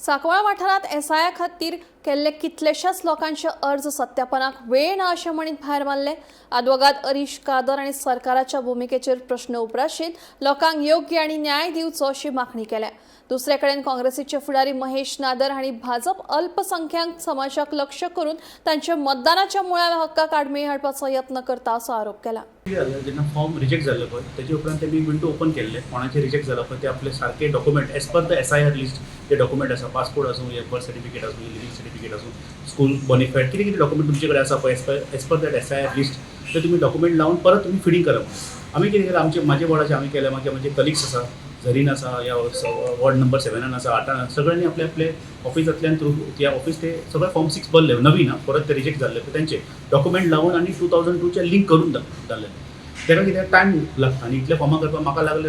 सांकवाळ वाठारात एसआय खातीर केल्ले कितलेशेच लोकांचे अर्ज सत्यापनाक वेळ ना अशें म्हणीत भायर मारले। आदवोगाद हरीश कादर आनी सरकाराच्या भुमिकेचेर प्रश्न उपराशीत लोकांक योग्य आनी न्याय दिवचो अशी मागणी केल्या। दुसरे कडेन काँग्रेसीचे फुडारी महेश नादर हांणी भाजप अल्पसंख्याक समाजाक लक्ष करून तांचे मतदानाच्या मुळाव्या हक्काक आडमेळी हाडपाचो यत्न करता असो आरोप केला। जेन्ना फॉर्म रिजेक्ट जाल्ले पळय तेजे उपरांत तेमी विंडो ओपन केल्ले, कोणाचे रिजेक्ट जाला पळय ते आपले सारके document as per the SIR list जे डॉक्युमेंट आसा, पासपोर्ट आसूं, बर्थ सर्टिफिकेट आसूं, लिव्हिंग सर्टिफिकेट आसूं, स्कूल बोनिफाईड कितें कितें डॉक्युमेंट तुमचे कडेन आसा पळय as per that SIR list ते तुमी डॉक्युमेंट लावन परत तुमी फिडींग करप। आमी कितें केलें, म्हाजे वॉर्डाचे आमी केलें, म्हाजे कलिग्स आसा, झरीन आसा, या वॉर्ड नंबर 7 आसा, 8 सगळ्यांनी आपले आपले ऑफिसांतल्यान थ्रू त्या ऑफिस ते सगळे फॉर्म 6 भरले, नवीन परत ते रिजेक्ट जाल्ले तेंचे डॉक्युमेंट लावन आनी 2002 लिंक करून जाल्ले। तेका कितें टायम लागता आनी इतले फॉर्मा करपाक म्हाका लागले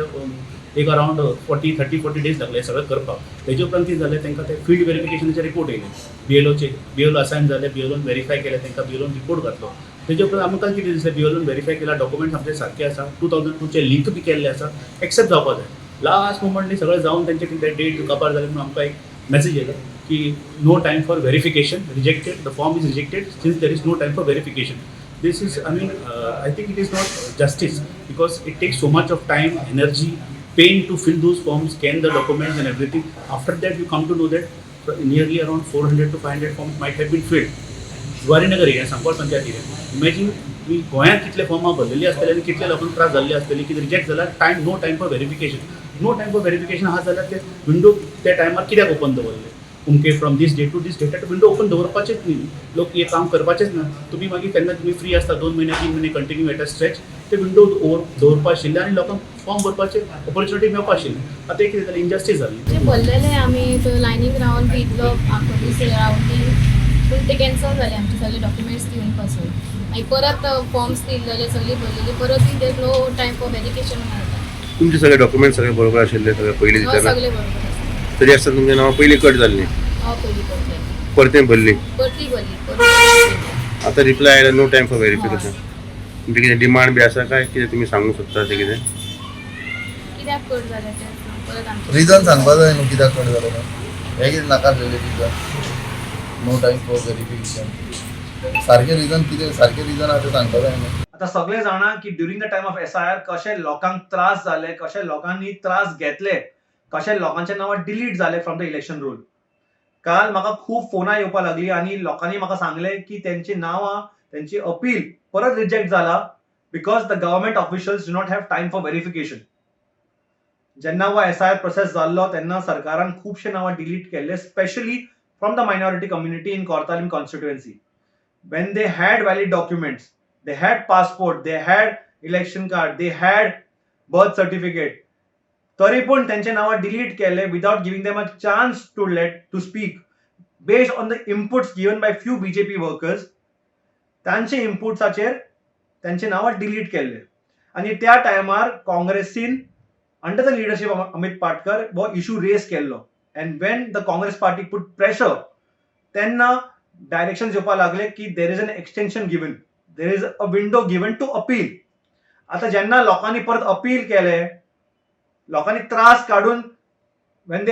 एक अरावंड 40 डेज लागले सगळें करपाक। तेजे उपरांत कितें जालें, तांकां ते फील्ड व्हेरिफिकेशनाचे रिपोर्ट येयले, BLO असायन जाले, BLOन व्हेरीफाय केले, तांकां BLOन रिपोर्ट घातलो। तेजे उपरांत आमकां कितें दिसलें, BLOन व्हेरीफाय केला, डॉक्युमेंट्स आमचे सारके आसा, 2002 लिंक बी केल्ले आसा, एक्सेप्ट जावपाक जाय। लास्ट मोमेंटनी सगळें जावन तेंचे कितें डेट काबार जाले म्हणून आमकां एक मेसेज येयलो की no time for verification, rejected, the form is rejected since there is no time for verification. This is, I think it is not justice because it takes so much of time, energy, pain to fill those forms, scan the documents and everything. After that, you come to know that nearly around 400 to 500 forms might have been filled. Zuarinagar area, Sancoale panchayat area, imagine मी गोंयांत कितले फॉर्मां भरलेली आसतली आनी कितले लोकांक त्रास जाल्ले आसतली की रिजेक्ट जाल्यार no time for verification. No time for verification आहा जाल्यार ते विंडो त्या टायमार कित्याक ओपन दवरले? उमके from this date to this date window open दवरपाचेच न्ही, लोक हे काम करपाचेच ना। तुम्ही मागीर केन्ना तुम्ही फ्री आसता 2 महिने 3 महिने कंटिन्यू एट अ स्ट्रेच ते विंडो दवरपा आशिल्ले आनी लोकांक फॉर्म भरपाचे ऑपॉर्च्युनिटी मेळपा आशिल्ली। आतां एक कितें जालें, इनजस्टीस जाली। जे भरलेले आमी लायनीक रावन बी इतलो आख्खो दीस रावली, पूण ते कॅन्सल जाले आमचे सगळे डॉक्युमेंट्स दिवन पासून। मागीर परत फॉर्म्स दिल्लेले सगळी भरलेली, परत ती नो टायम फॉर व्हेरिफिकेशन मेळटा। तुमचे सगळे डॉक्युमेंट सगळे बरोबर आशिल्ले, सगळे पयलीं दिताना सगळे बरोबर आसा। तरी आसतना तुमचें नांव पयलीं कट जाल्ली, पयलीं भरलेली, परतें भरली, परती भरली। आतां रिप्लाय आयला नो टायम फॉर व्हेरिफिकेशन। तुमचे कितें डिमांड बी आसा काय, कितें तुमी सांगूंक सोदता ते कितें? कित्याक कट जालें तें परत आमचे रिजन सांगपा जाय न्हू कित्याक कट जालो तो, हे कितें नाकारलेले reason, no time for verification, सारके रिजन कितें, सारके रिजन आहा ते सांगपा जाय न्हू। आता सगळे जाणा की during the time of SIR कशे लोकांक त्रास झाले, कशे लोकांनी त्रास घेतले, कशे लोकांचे नावां डिलीट झाले फ्रॉम द इलेक्शन रोल। काल म्हाका खूप फोनां येवपाक लागली आणि लोकांनी म्हाका सांगले की त्यांची नावां, त्यांची अपील परत रिजेक्ट जाला because the government officials do not have time for verification. जेन्ना हो SIR प्रोसेस जाल्लो तेन्ना सरकारान खूपशे नावां डिलीट केल्ले, specially from the minority community in Cortalim constituency. when they had valid documents, they had passport, they had election card, they had birth certificate, तरी पण त्यांचे नाव डिलीट केले without giving them a chance to speak based on the inputs given by few BJP workers. त्यांचे इनपुट्साचेर त्यांचे नाव delete केले आणि त्या टायमार काँग्रेसीन under the leadership of Amit Patkar वो इश्यू रेज केल्लो, and when the Congress party put pressure, तेन्ना डायरेक्शन येवपाक लागले की there is an extension given, there is a window given to appeal. आता जेन्ना लोकांनी परत अपील केले, लोकांनी त्रास काढून when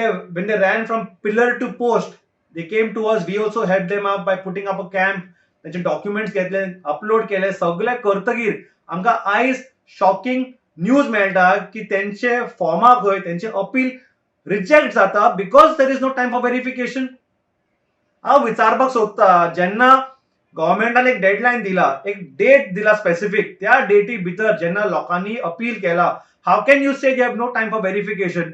they ran from pillar to post, they came to us, we also helped them up by putting up a camp, त्यांचे documents घेतले, अपलोड केले, सगळे करतगीर आमकां आयज शॉकिंग न्यूज मेळटा की त्यांचे फॉर्माक खंय त्यांचे अपील रिजेक्ट जाता because there is no time for verification. हांव विचारपाक सोदता, जेन्ना गव्हर्नमेंटान एक डेडलाईन दिला, एक डेट दिला स्पेसिफिक, त्या डेटी भितर जेन्ना लोकांनी अपील केला, how can you say you have no time for verification?